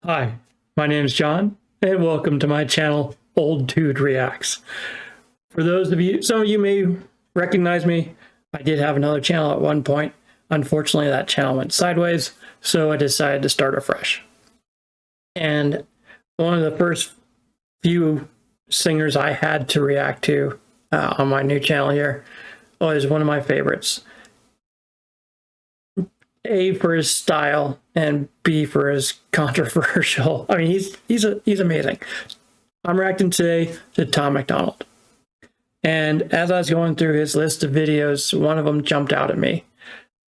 Hi, my name is John, and welcome to my channel, Old Dude Reacts. For those of you, some of you may recognize me. I did have another channel at one point. Unfortunately, that channel went sideways, so I decided to start afresh. And one of the first few singers I had to react to on my new channel here was one of my favorites. A, for his style, and B, for his controversial. I mean, he's amazing. I'm reacting today to Tom MacDonald. And as I was going through his list of videos, one of them jumped out at me.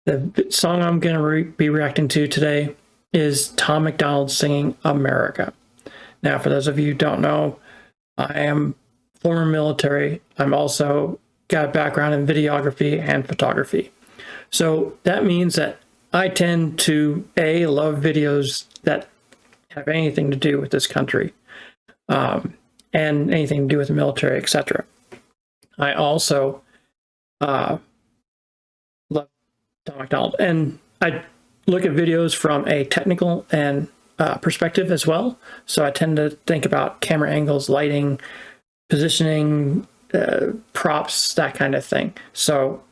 The song I'm going to be reacting to today is Tom MacDonald singing America. Now, for those of you who don't know, I am former military. I'm also got a background in videography and photography. So that means that I tend to, A, love videos that have anything to do with this country and anything to do with the military, etc. I also love Tom MacDonald, and I look at videos from a technical and perspective as well. So I tend to think about camera angles, lighting, positioning, props, that kind of thing. So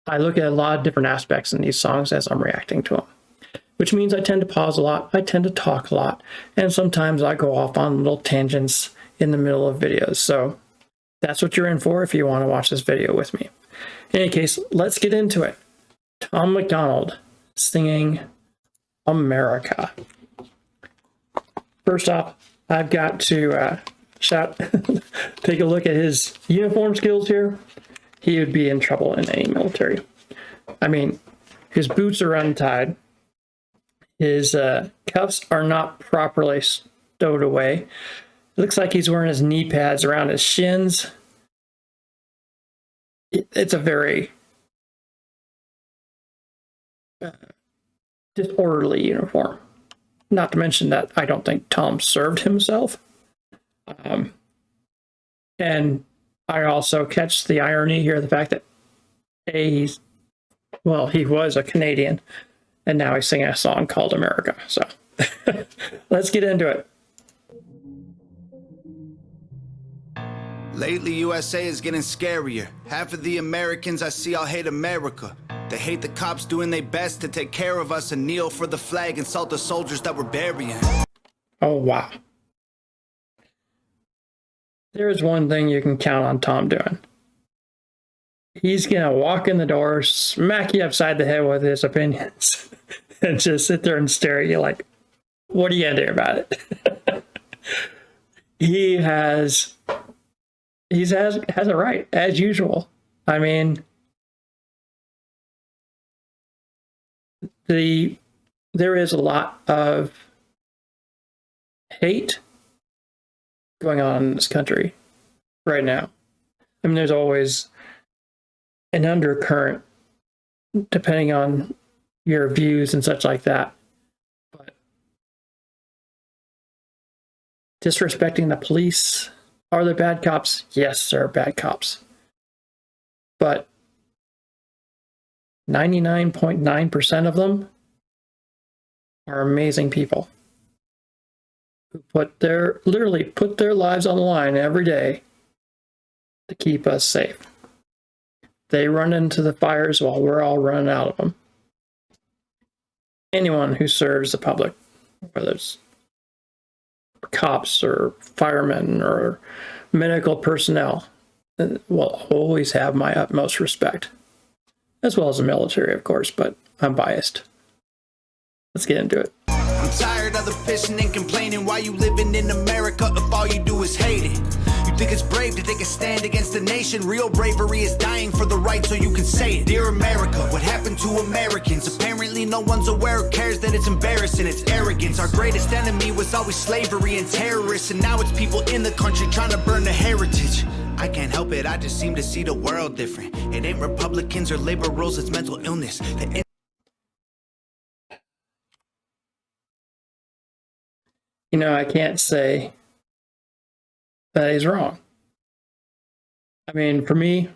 I look at a lot of different aspects in these songs as I'm reacting to them, which means I tend to pause a lot, I tend to talk a lot, and sometimes I go off on little tangents in the middle of videos. So that's what you're in for if you want to watch this video with me. In any case, let's get into it. Tom MacDonald singing America. First off, I've got to take a look at his uniform skills here. He would be in trouble in any military. I mean, his boots are untied. His cuffs are not properly stowed away. It looks like he's wearing his knee pads around his shins. It's a very disorderly uniform. Not to mention that I don't think Tom served himself. And I also catch the irony here, the fact that he was a Canadian, and now he's singing a song called America. So let's get into it. Lately, USA is getting scarier. Half of the Americans I see all hate America. They hate the cops doing their best to take care of us and kneel for the flag and salt the soldiers that we're burying. Oh, wow. There's one thing you can count on Tom doing. He's going to walk in the door, smack you upside the head with his opinions, and just sit there and stare at you like, what are you going to do about it? He has a right, as usual. I mean, there is a lot of hate going on in this country right now. I mean, there's always an undercurrent depending on your views and such like that. But disrespecting the police, are they bad cops? Yes, they're bad cops. But 99.9% of them are amazing people who literally put their lives on the line every day to keep us safe. They run into the fires while we're all running out of them. Anyone who serves the public, whether it's cops or firemen or medical personnel, will always have my utmost respect, as well as the military, of course, but I'm biased. Let's get into it. I'm tired of the pissing and complaining. Why you living in America if all you do is hate it? You think it's brave to take a stand against the nation? Real bravery is dying for the right so you can say it. Dear America, what happened to Americans? Apparently no one's aware or cares that it's embarrassing. It's arrogance. Our greatest enemy was always slavery and terrorists, and now it's people in the country trying to burn the heritage. I can't help it, I just seem to see the world different. It ain't Republicans or liberals, it's mental illness. You know, I can't say that he's wrong. I mean, for me,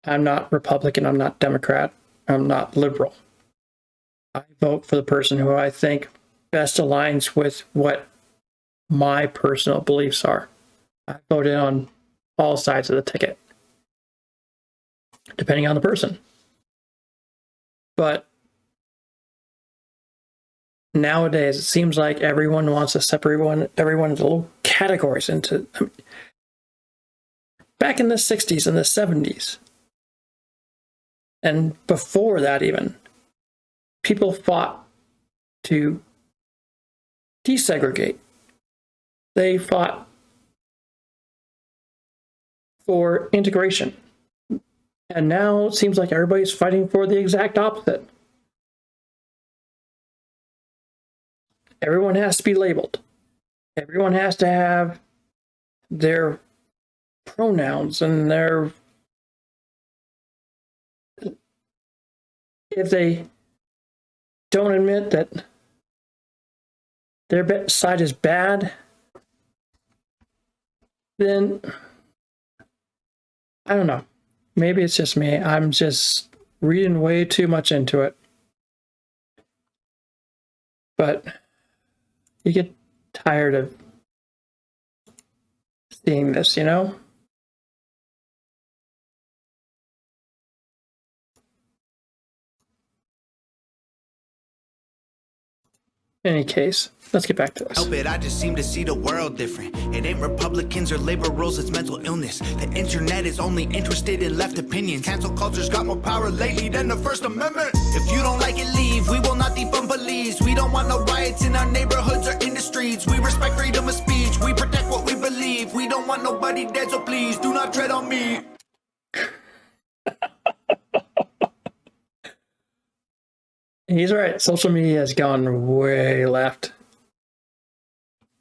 I'm not Republican, I'm not Democrat, I'm not liberal. I vote for the person who I think best aligns with what my personal beliefs are. I voted on all sides of the ticket, depending on the person. But nowadays, it seems like everyone wants to separate everyone into little categories. Back in the 60s and the 70s, and before that even, people fought to desegregate. They fought for integration. And now it seems like everybody's fighting for the exact opposite. Everyone has to be labeled. Everyone has to have their pronouns and their... If they don't admit that their side is bad, then I don't know. Maybe it's just me. I'm just reading way too much into it. But you get tired of seeing this, you know? In any case, let's get back to this. Help it, I just seem to see the world different. It ain't Republicans or liberals, it's mental illness. The internet is only interested in left opinions. Cancel culture's got more power lately than the First Amendment. If you don't like it, leave. We will not defund police. We don't want no riots in our neighborhoods or in the streets. We respect freedom of speech. We protect what we believe. We don't want nobody dead, so please do not tread on me. He's right. Social media has gone way left.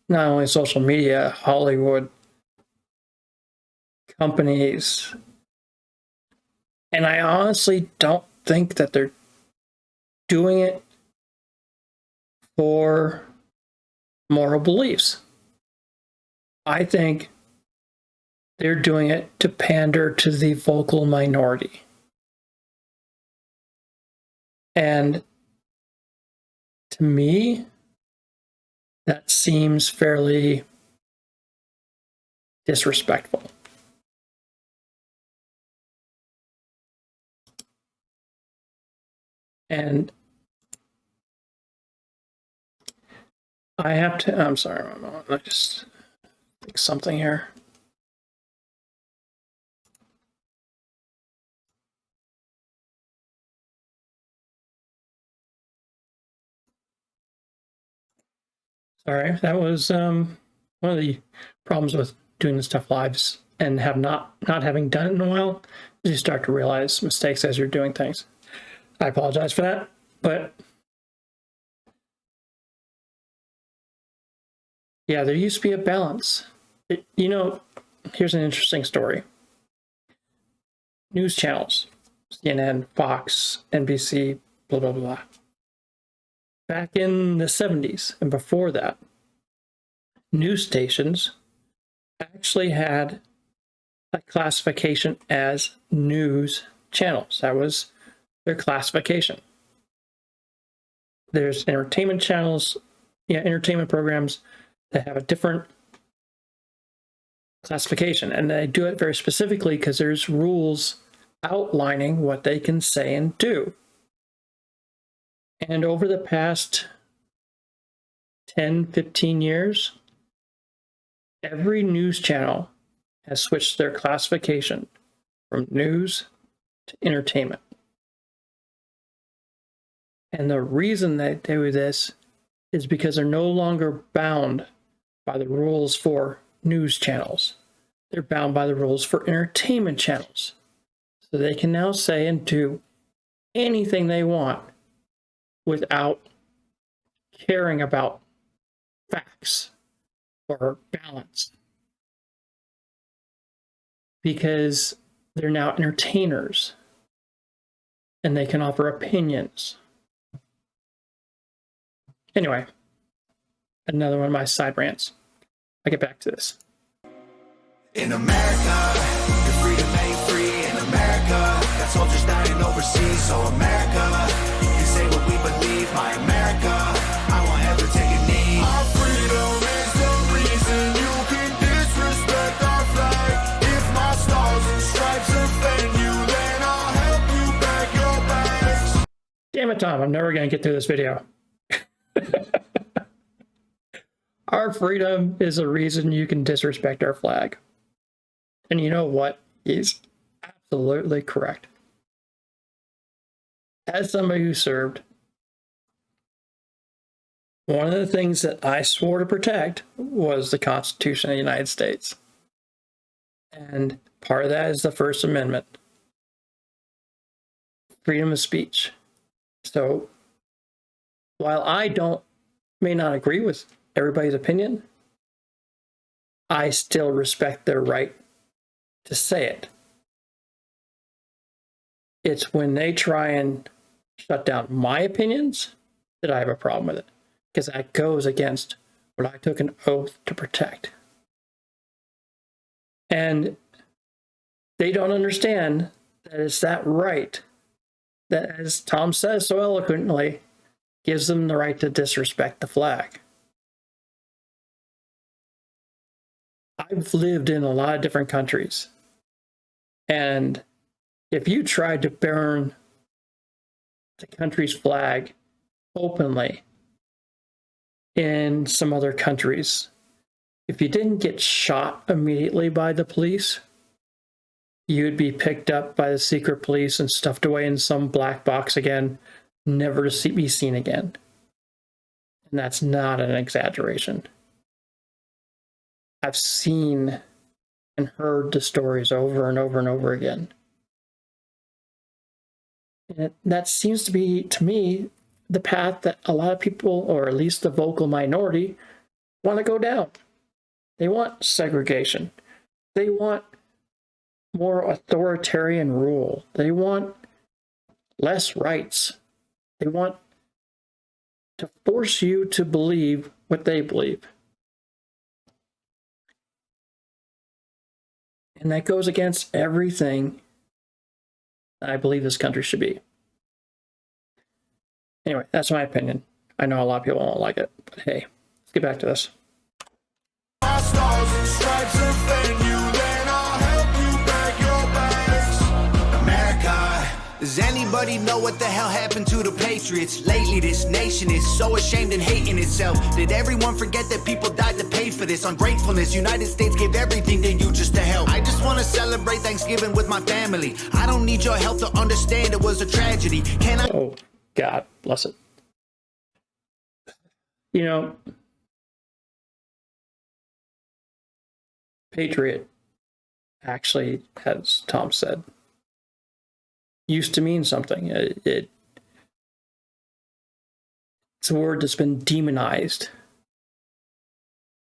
Not only social media, Hollywood, companies. And I honestly don't think that they're doing it for moral beliefs. I think they're doing it to pander to the vocal minority. And to me, that seems fairly disrespectful. And I have to, I'm sorry, I just think something here. Sorry, that was one of the problems with doing this stuff lives and have not having done it in a while is you start to realize mistakes as you're doing things. I apologize for that, but yeah, there used to be a balance. You know, here's an interesting story. News channels, CNN, Fox, NBC, blah, blah, blah. Back in the 70s and before that, news stations actually had a classification as news channels. That was their classification. There's entertainment channels, entertainment programs that have a different classification. And they do it very specifically because there's rules outlining what they can say and do. And over the past 10, 15 years, every news channel has switched their classification from news to entertainment. And the reason they do this is because they're no longer bound by the rules for news channels. They're bound by the rules for entertainment channels. So they can now say and do anything they want without caring about facts or balance. Because they're now entertainers and they can offer opinions. Anyway, another one of my side rants. I'll get back to this. In America, the freedom ain't free. In America, got soldiers dying overseas. So America, you say what we believe. My America, I won't ever take Damn it, Tom, I'm never going to get through this video. Our freedom is a reason you can disrespect our flag. And you know what? He's absolutely correct. As somebody who served, one of the things that I swore to protect was the Constitution of the United States. And part of that is the First Amendment. Freedom of speech. So while I may not agree with everybody's opinion, I still respect their right to say it. It's when they try and shut down my opinions that I have a problem with it, because that goes against what I took an oath to protect. And they don't understand that it's that right that, as Tom says so eloquently, gives them the right to disrespect the flag. I've lived in a lot of different countries, and if you tried to burn the country's flag openly in some other countries, if you didn't get shot immediately by the police, you would be picked up by the secret police and stuffed away in some black box again, never to be seen again. And that's not an exaggeration. I've seen and heard the stories over and over and over again. And that seems to be, to me, the path that a lot of people, or at least the vocal minority, want to go down. They want segregation. They want more authoritarian rule. They want less rights. They want to force you to believe what they believe. And that goes against everything I believe this country should be. Anyway, that's my opinion. I know a lot of people won't like it, but hey, let's get back to this. Does anybody know what the hell happened to the Patriots? Lately, this nation is so ashamed and hating itself. Did everyone forget that people died to pay for this? Ungratefulness, United States gave everything to you just to help. I just want to celebrate Thanksgiving with my family. I don't need your help to understand it was a tragedy. Can I? Oh, God bless it. You know, patriot actually, as Tom said, used to mean something. It's a word that's been demonized.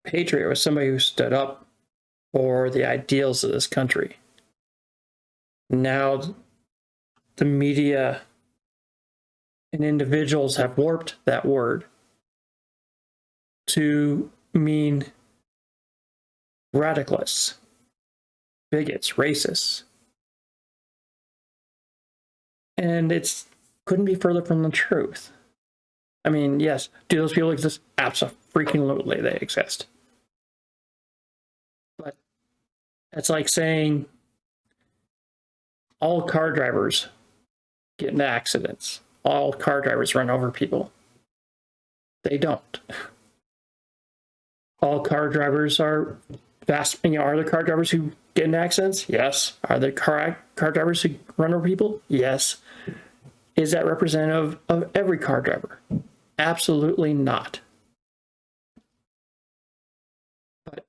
Patriot was somebody who stood up for the ideals of this country. Now, the media and individuals have warped that word to mean radicalists, bigots, racists. And it's couldn't be further from the truth. I mean, yes, do those people exist? Absolutely, they exist. But it's like saying all car drivers get into accidents. All car drivers run over people. They don't. All car drivers are fast. Are there car drivers who get in accidents? Yes. Are there car drivers who run over people? Yes. Is that representative of every car driver? Absolutely not. But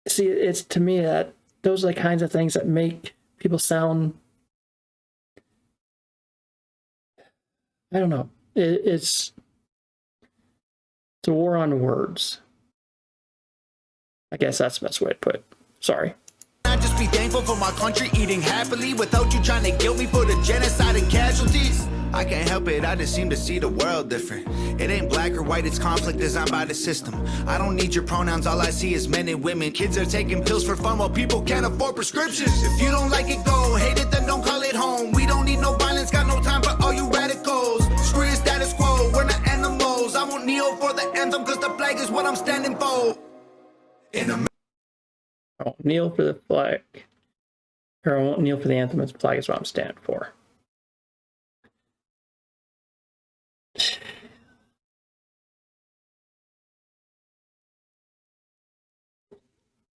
see, it's to me that those are the kinds of things that make people sound, I don't know. It's a war on words. I guess that's the best way to put it. Sorry. I just be thankful for my country eating happily without you trying to guilt me for the genocide and casualties. I can't help it, I just seem to see the world different. It ain't black or white, it's conflict designed by the system. I don't need your pronouns, all I see is men and women. Kids are taking pills for fun while people can't afford prescriptions. If you don't like it, go. Hate it, then don't call it home. We don't need no violence, got no time for all you radicals. Screw your status quo, we're not animals. I won't kneel for the anthem, cause the flag is what I'm standing for. I won't kneel for the flag. Or I won't kneel for the anthem, the flag is what I'm standing for.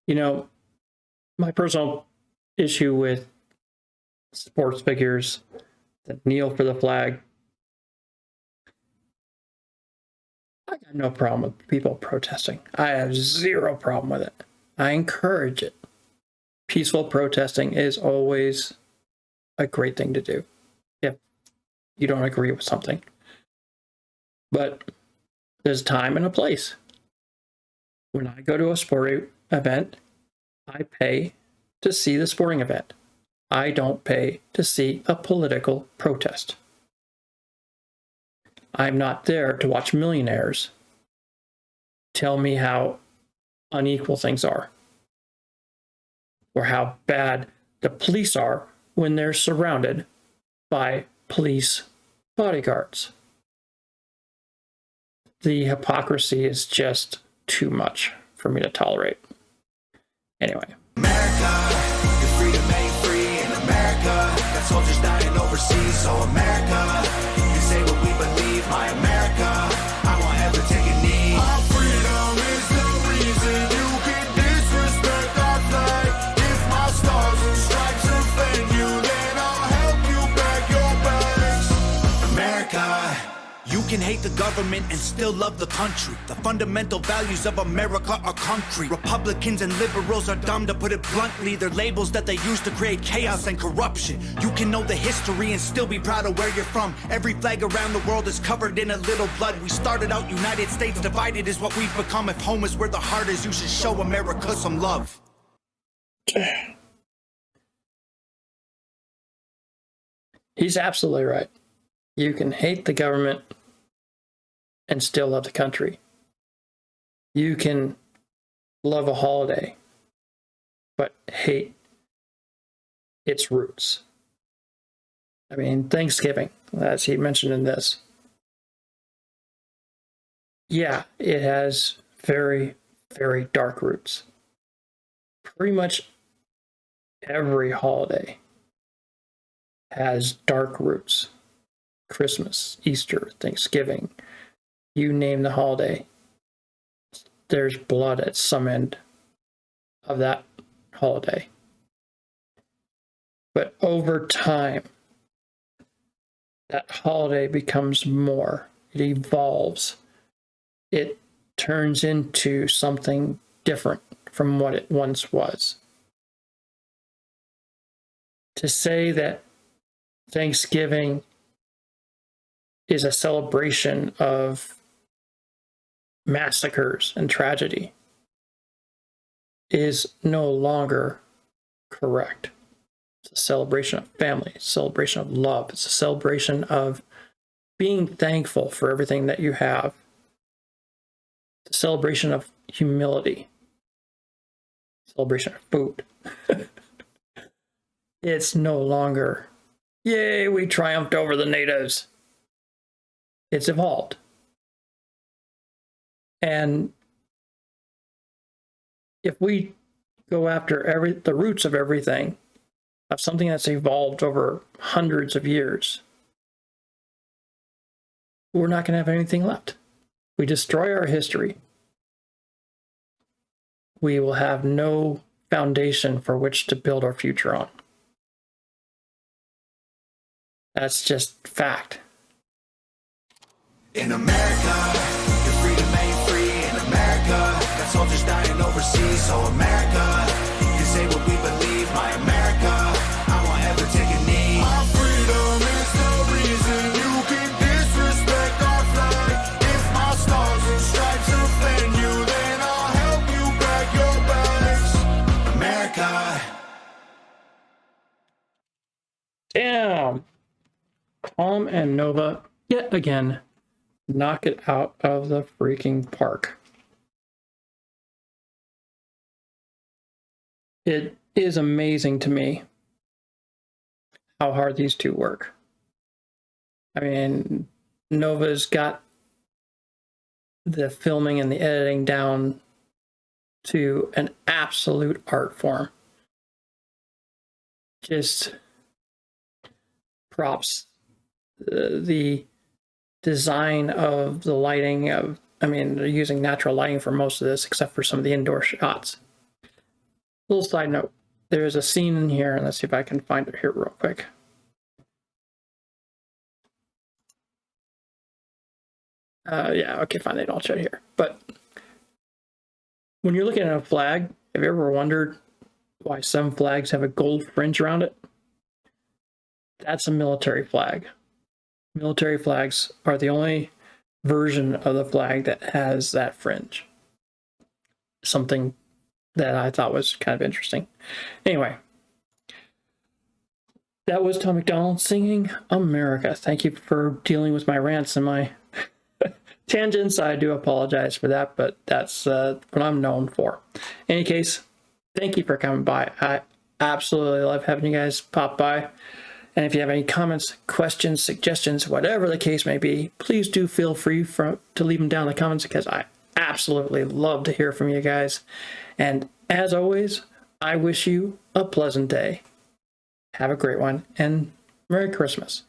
You know, my personal issue with sports figures that kneel for the flag, I got no problem with people protesting. I have zero problem with it. I encourage it. Peaceful protesting is always a great thing to do if you don't agree with something. But there's a time and a place. When I go to a sporting event, I pay to see the sporting event. I don't pay to see a political protest. I'm not there to watch millionaires tell me how unequal things are, or how bad the police are when they're surrounded by police bodyguards. The hypocrisy is just too much for me to tolerate. Anyway. America, your freedom ain't free in America. Got soldiers dying overseas, so America, you can say what we believe, my America, I won't ever take a knee. Our freedom is the reason you can disrespect our flag. If my stars and stripes offend you, then I'll help you pack your bags. America, you can hate the government and still love the country. The fundamental values of America are concrete. Republicans and liberals are dumb, to put it bluntly. They're labels that they use to create chaos and corruption. You can know the history and still be proud of where you're from. Every flag around the world is covered in a little blood. We started out United States divided is what we've become. If home is where the heart is, you should show America some love. He's absolutely right. You can hate the government and still love the country. You can love a holiday, but hate its roots. I mean, Thanksgiving, as he mentioned in this. Yeah, it has very, very dark roots. Pretty much every holiday has dark roots. Christmas, Easter, Thanksgiving, you name the holiday, there's blood at some end of that holiday. But over time, that holiday becomes more. It evolves. It turns into something different from what it once was. To say that Thanksgiving is a celebration of massacres and tragedy is no longer correct. It's a celebration of family, it's a celebration of love, it's a celebration of being thankful for everything that you have. It's a celebration of humility, celebration of food. It's no longer, yay, we triumphed over the natives. It's evolved. And if we go after the roots of everything, of something that's evolved over hundreds of years, we're not going to have anything left. We destroy our history, we will have no foundation for which to build our future on. That's just fact. In America, your freedom ain't free in America. Got soldiers dying overseas, so America, you can say what we believe, my America, I won't ever take a knee. Our freedom is the reason you can disrespect our flag. If my stars and stripes offend you, then I'll help you pack your bags. America. Damn. Tom and Nova, yet again, knock it out of the freaking park. It is amazing to me how hard these two work. I mean, Nova's got the filming and the editing down to an absolute art form. Just props. The design of the lighting of, I mean, they're using natural lighting for most of this, except for some of the indoor shots. Little side note, there's a scene in here, and let's see if I can find it here real quick. Yeah, okay, fine, they don't show it here. But when you're looking at a flag, have you ever wondered why some flags have a gold fringe around it? That's a military flag. Military flags are the only version of the flag that has that fringe. Something that I thought was kind of interesting. Anyway, that was Tom MacDonald singing America. Thank you for dealing with my rants and my tangents. I do apologize for that, but that's what I'm known for. In any case, thank you for coming by. I absolutely love having you guys pop by. And if you have any comments, questions, suggestions, whatever the case may be, please do feel free to leave them down in the comments, because I absolutely love to hear from you guys. And as always, I wish you a pleasant day. Have a great one, and Merry Christmas.